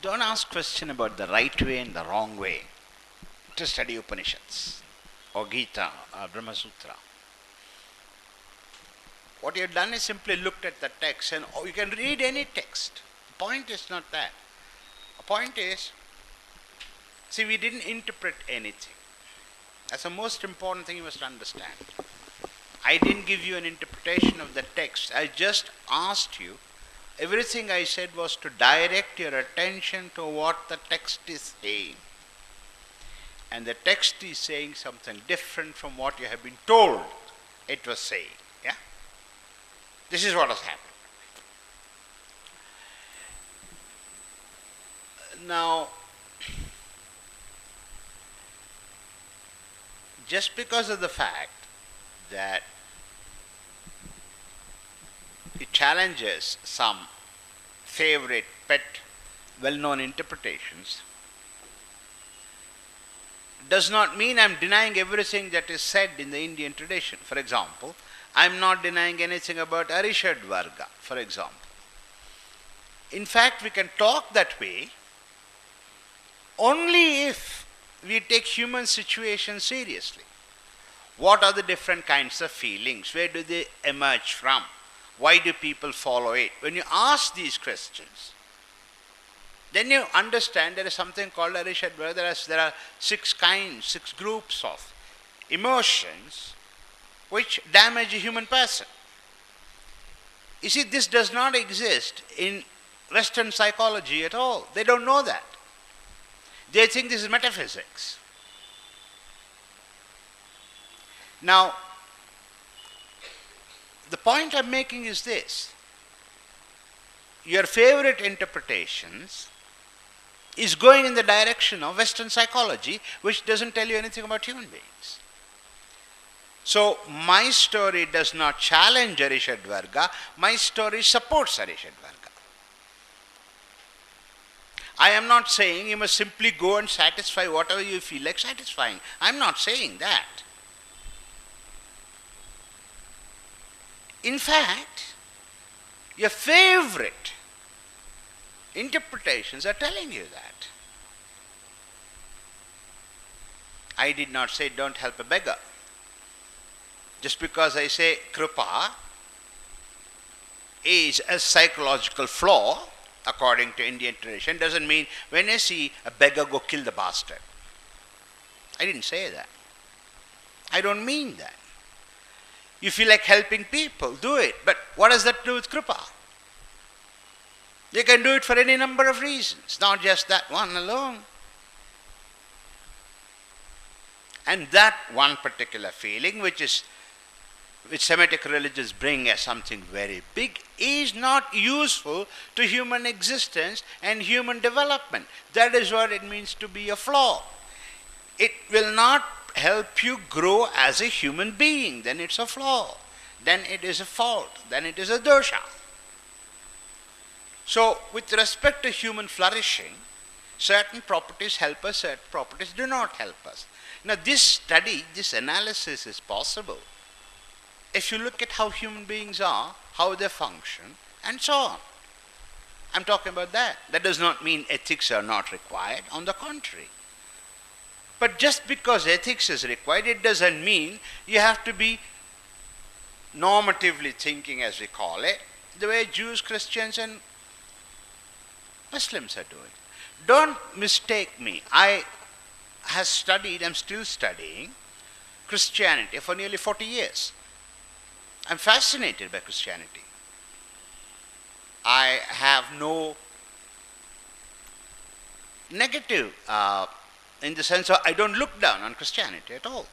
Don't ask question about the right way and the wrong way to study Upanishads or Gita or Brahma Sutra. What you have done is simply looked at the text, and you can read any text. The point is not that. The point is, see, we didn't interpret anything. That's the most important thing you must understand. I didn't give you an interpretation of the text. I just asked you. Everything I said was to direct your attention to what the text is saying. And the text is saying something different from what you have been told it was saying. Yeah? This is what has happened. Now, just because of the fact that it challenges some favorite, pet, well-known interpretations, does not mean I am denying everything that is said in the Indian tradition. For example, I am not denying anything about Arishad Varga, for example. In fact, we can talk that way only if we take human situation seriously. What are the different kinds of feelings? Where do they emerge from? Why do people follow it? When you ask these questions, then you understand there is something called Arishad Varga. There are 6 kinds, 6 groups of emotions which damage a human person. You see, this does not exist in Western psychology at all. They don't know that. They think this is metaphysics. Now, the point I'm making is this. Your favorite interpretations is going in the direction of Western psychology, which doesn't tell you anything about human beings. So, my story does not challenge Arishad Varga, my story supports Arishad Varga. I am not saying you must simply go and satisfy whatever you feel like satisfying. I am not saying that. In fact, your favorite interpretations are telling you that. I did not say don't help a beggar. Just because I say Kripa is a psychological flaw according to Indian tradition doesn't mean when I see a beggar, go kill the bastard. I didn't say that. I don't mean that. You feel like helping people, do it. But what does that do with Kripa? You can do it for any number of reasons, not just that one alone. And that one particular feeling, which Semitic religions bring as something very big, is not useful to human existence and human development. That is what it means to be a flaw. It will not help you grow as a human being, then it's a flaw, then it is a fault, then it is a dosha. So, with respect to human flourishing, certain properties help us, certain properties do not help us. Now, this study, this analysis is possible if you look at how human beings are, how they function, and so on. I'm talking about that. That does not mean ethics are not required, on the contrary. But just because ethics is required, it doesn't mean you have to be normatively thinking, as we call it, the way Jews, Christians, and Muslims are doing. Don't mistake me. I have studied, I'm still studying Christianity for nearly 40 years. I'm fascinated by Christianity. I have no negative in the sense of I don't look down on Christianity at all.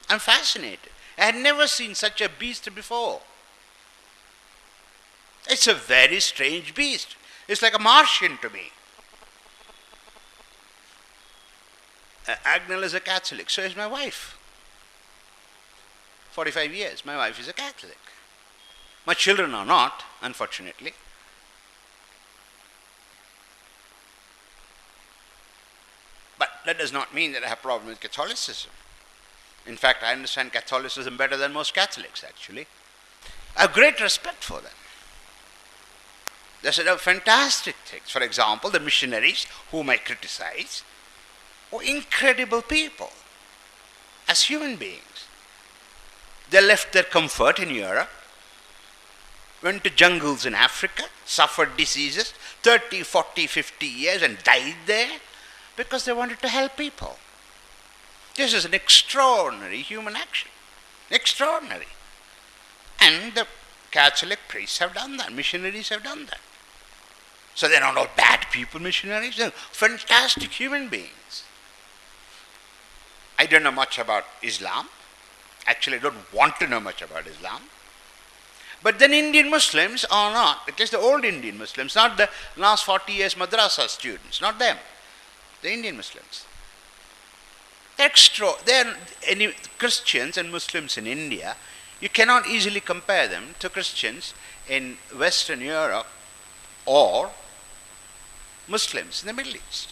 I'm fascinated. I had never seen such a beast before. It's a very strange beast. It's like a Martian to me. Agnel is a Catholic, so is my wife. 45 years, my wife is a Catholic. My children are not, unfortunately. But that does not mean that I have a problem with Catholicism. In fact, I understand Catholicism better than most Catholics, actually. I have great respect for them. They said fantastic things. For example, the missionaries whom I criticize were incredible people as human beings. They left their comfort in Europe, went to jungles in Africa, suffered diseases 30, 40, 50 years and died there because they wanted to help people. This is an extraordinary human action. Extraordinary. And the Catholic priests have done that, missionaries have done that. So they're not all bad people, missionaries, they're fantastic human beings. I don't know much about Islam. Actually, I don't want to know much about Islam. But then Indian Muslims are not, at least the old Indian Muslims, not the last 40 years madrasa students, not them, the Indian Muslims. They're Christians and Muslims in India, you cannot easily compare them to Christians in Western Europe or Muslims in the Middle East.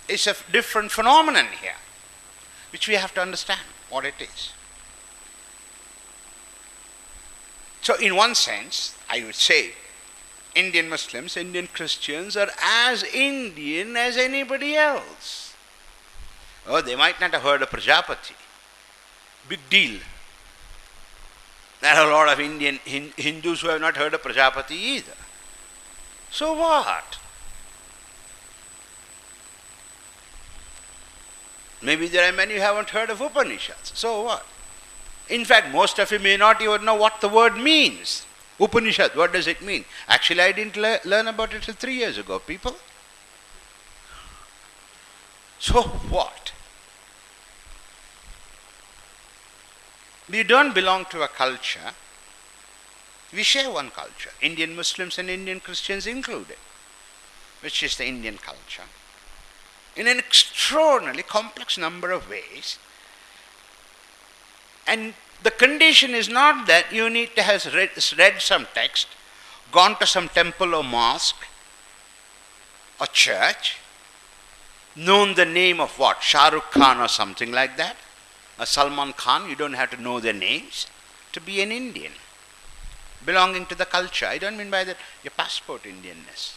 It's a different phenomenon here, which we have to understand what it is. So in one sense, I would say, Indian Muslims, Indian Christians are as Indian as anybody else. Oh, they might not have heard of Prajapati. Big deal. There are a lot of Indian Hindus who have not heard of Prajapati either. So what? Maybe there are many who haven't heard of Upanishads. So what? In fact, most of you may not even know what the word means. Upanishad, what does it mean? Actually, I didn't learn about it till 3 years ago, people. So what? We don't belong to a culture. We share one culture, Indian Muslims and Indian Christians included, which is the Indian culture, in an extraordinarily complex number of ways. And the condition is not that you need to have read some text, gone to some temple or mosque or church, known the name of what? Shah Rukh Khan or something like that, or Salman Khan. You don't have to know their names to be an Indian, belonging to the culture. I don't mean by that your passport Indianness.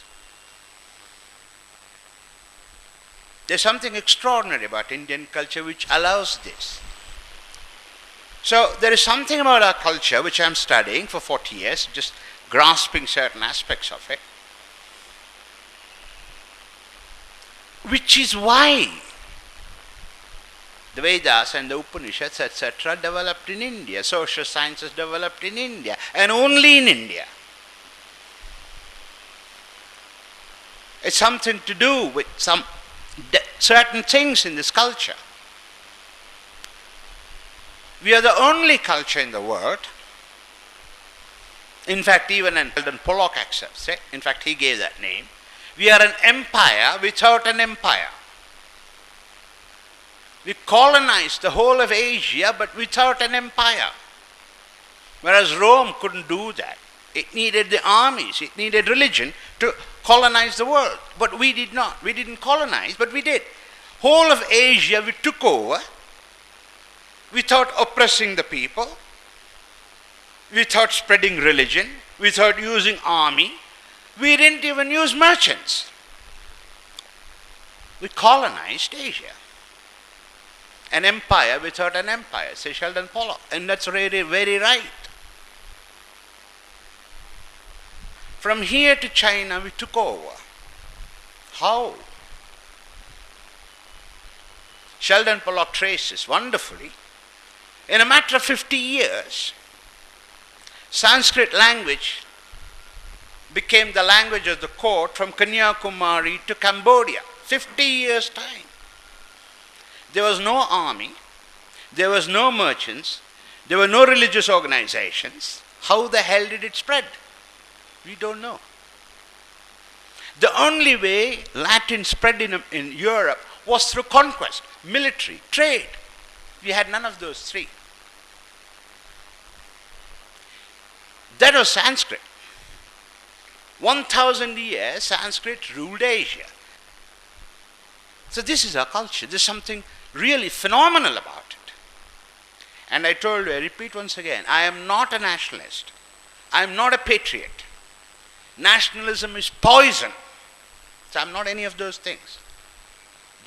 There's something extraordinary about Indian culture which allows this. So there is something about our culture which I'm studying for 40 years, just grasping certain aspects of it, which is why the Vedas and the Upanishads, etc., developed in India, social sciences developed in India, and only in India. It's something to do with some certain things in this culture. We are the only culture in the world. In fact, even Sheldon Pollock accepts it. In fact, he gave that name. We are an empire without an empire. We colonized the whole of Asia, but without an empire. Whereas Rome couldn't do that. It needed the armies, it needed religion to colonize the world. But we did not. We didn't colonize, but we did. Whole of Asia we took over without oppressing the people, without spreading religion, without using army. We didn't even use merchants. We colonized Asia. An empire without an empire, says Sheldon Pollock. And that's really very right. From here to China, we took over. How? Sheldon Pollock traces wonderfully. In a matter of 50 years, Sanskrit language became the language of the court from Kanyakumari to Cambodia. 50 years' time. There was no army, there was no merchants, there were no religious organizations. How the hell did it spread? We don't know. The only way Latin spread in Europe was through conquest, military, trade. We had none of those three. That was Sanskrit. 1,000 years Sanskrit ruled Asia. So this is our culture. There's something really phenomenal about it. And I told you, I repeat once again, I am not a nationalist. I am not a patriot. Nationalism is poison. So I'm not any of those things.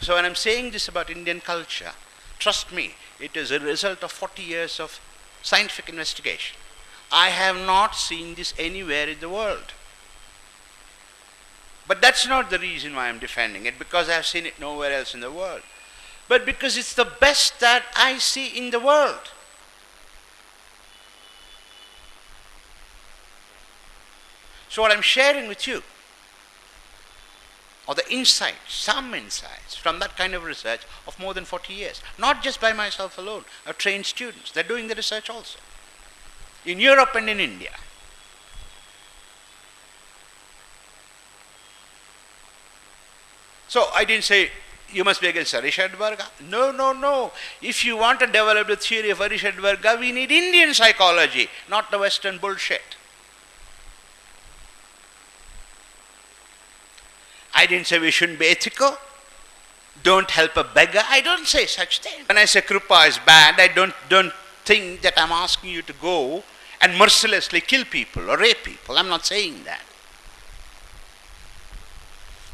So when I'm saying this about Indian culture, trust me, it is a result of 40 years of scientific investigation. I have not seen this anywhere in the world. But that's not the reason why I'm defending it, because I've seen it nowhere else in the world. But because it's the best that I see in the world. So what I'm sharing with you are the insights, some insights from that kind of research of more than 40 years. Not just by myself alone, trained students. They're doing the research also. In Europe and in India. So I didn't say you must be against Arishadvarga. No, no, no. If you want to develop the theory of Arishadvarga, we need Indian psychology, not the Western bullshit. I didn't say we shouldn't be ethical. Don't help a beggar. I don't say such thing. When I say Kripa is bad, I don't think that I'm asking you to go and mercilessly kill people or rape people. I'm not saying that.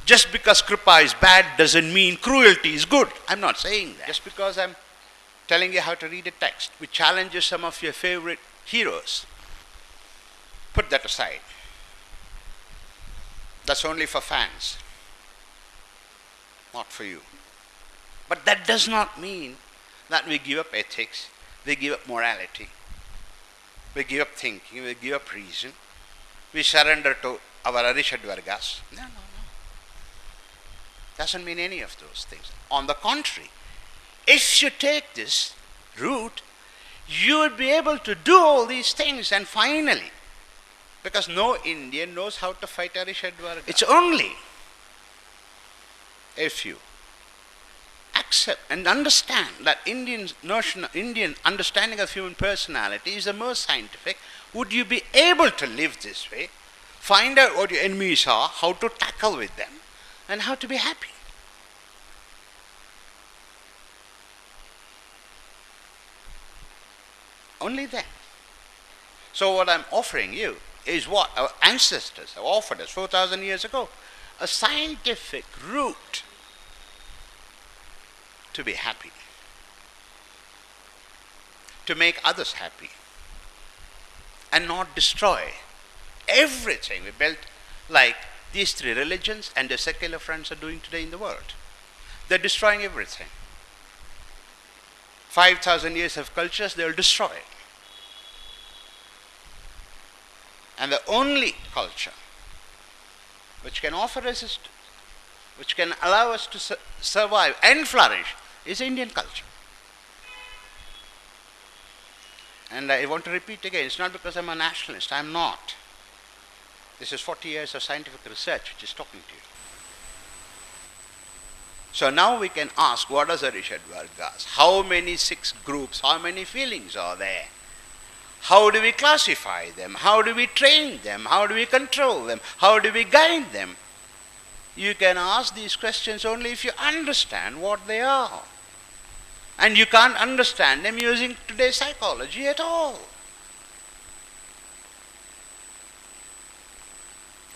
Just because Kripa is bad doesn't mean cruelty is good. I'm not saying that. Just because I'm telling you how to read a text which challenges some of your favorite heroes, put that aside. That's only for fans, not for you. But that does not mean that we give up ethics, we give up morality, we give up thinking, we give up reason, we surrender to our Arishadvargas. No, no, no. Doesn't mean any of those things. On the contrary, if you take this route, you would be able to do all these things, and finally, because no Indian knows how to fight Arishadvarga. It's only if you accept and understand that Indian understanding of human personality is the most scientific, would you be able to live this way, find out what your enemies are, how to tackle with them, and how to be happy. Only then. So what I'm offering you is what our ancestors have offered us 4,000 years ago. A scientific route to be happy. To make others happy. And not destroy everything we built, like these three religions and the secular friends are doing today in the world. They're destroying everything. 5,000 years of cultures, they'll destroy it. And the only culture which can offer resistance, which can allow us to survive and flourish, is Indian culture. And I want to repeat again, it's not because I'm a nationalist, I'm not. This is 40 years of scientific research which is talking to you. So now we can ask, what are Arishadvargas? How many 6 groups, how many feelings are there? How do we classify them? How do we train them? How do we control them? How do we guide them? You can ask these questions only if you understand what they are. And you can't understand them using today's psychology at all.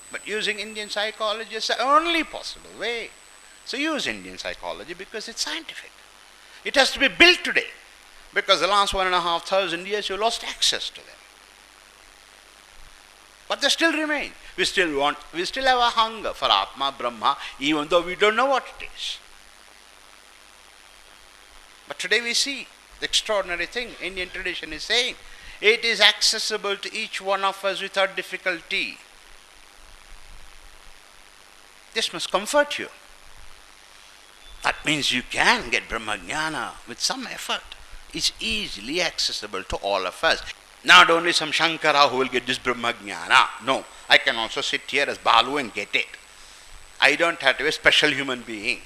But using Indian psychology is the only possible way. So use Indian psychology because it's scientific. It has to be built today. Because the last 1,500 years you lost access to them. But they still remain. We still have a hunger for Atma, Brahma, even though we don't know what it is. But today we see the extraordinary thing Indian tradition is saying. It is accessible to each one of us without difficulty. This must comfort you. That means you can get Brahmajnana with some effort. It's easily accessible to all of us. Not only some Shankara who will get this Brahmajnana. No, I can also sit here as Balu and get it. I don't have to be a special human being.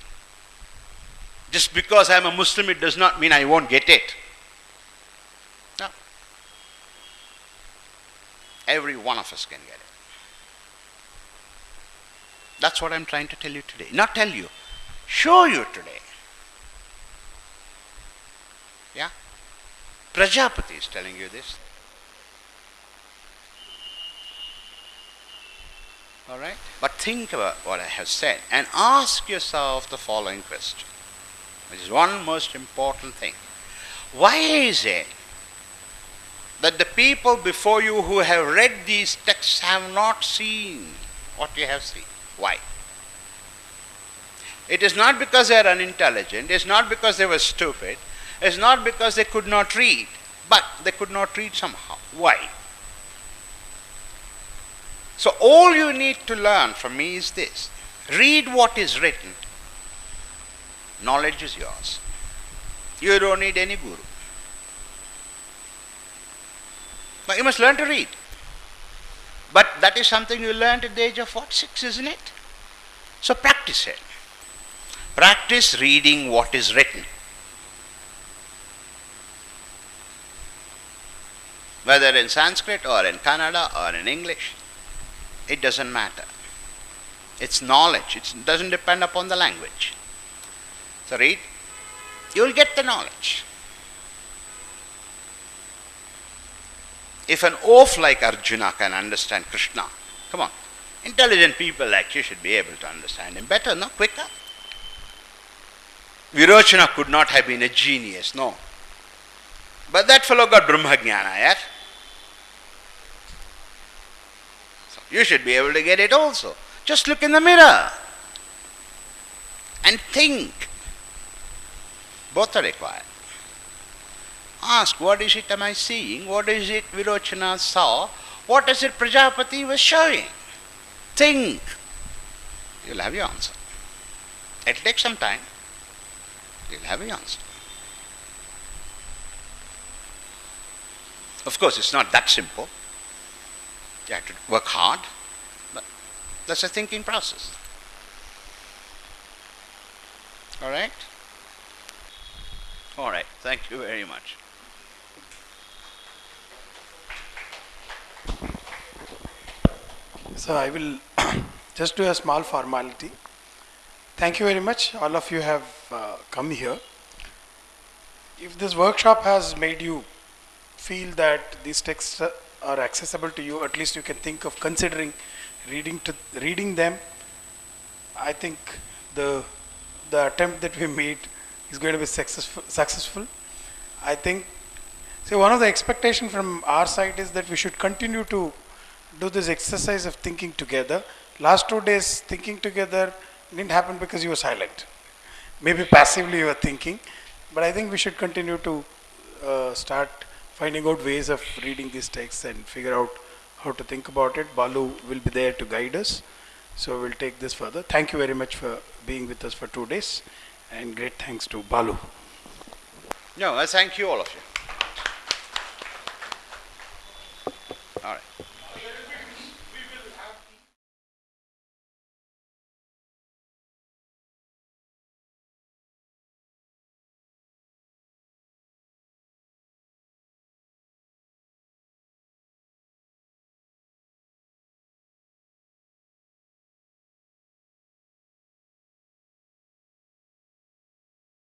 Just because I am a Muslim, it does not mean I won't get it. No. Every one of us can get it. That's what I'm trying to tell you today. Not tell you, show you today. Yeah? Prajapati is telling you this. All right? But think about what I have said and ask yourself the following question, which is one most important thing. Why is it that the people before you who have read these texts have not seen what you have seen? Why? It is not because they are unintelligent, it is not because they were stupid, it is not because they could not read, but they could not read somehow. Why? So all you need to learn from me is this. Read what is written. Knowledge is yours. You don't need any guru. But you must learn to read. But that is something you learned at the age of what? 6, isn't it? So practice it. Practice reading what is written. Whether in Sanskrit or in Kannada or in English, it doesn't matter. It's knowledge. It doesn't depend upon the language. So read. You will get the knowledge. If an oaf like Arjuna can understand Krishna, come on, intelligent people like you should be able to understand him better, no? Quicker. Virochana could not have been a genius, no. But that fellow got Brahmajnana, yeah? So you should be able to get it also. Just look in the mirror and think. Both are required. Ask, what is it am I seeing? What is it Virochana saw? What is it Prajapati was showing? Think. You'll have your answer. It'll take some time. You'll have your answer. Of course, it's not that simple. You have to work hard, but that's a thinking process. All right? All right. Thank you very much. So I will just do a small formality. Thank you very much. All of you have come here. If this workshop has made you feel that these texts are accessible to you, at least you can think of considering reading them. I think the attempt that we made is going to be successful. I think, see, one of the expectation from our side is that we should continue to do this exercise of thinking together. Last 2 days thinking together didn't happen because you were silent. Maybe passively you were thinking, but I think we should continue to start finding out ways of reading these texts and figure out how to think about it. Balu will be there to guide us, so we'll take this further. Thank you very much for being with us for 2 days, and great thanks to Balu. No, I thank you all of you. All right.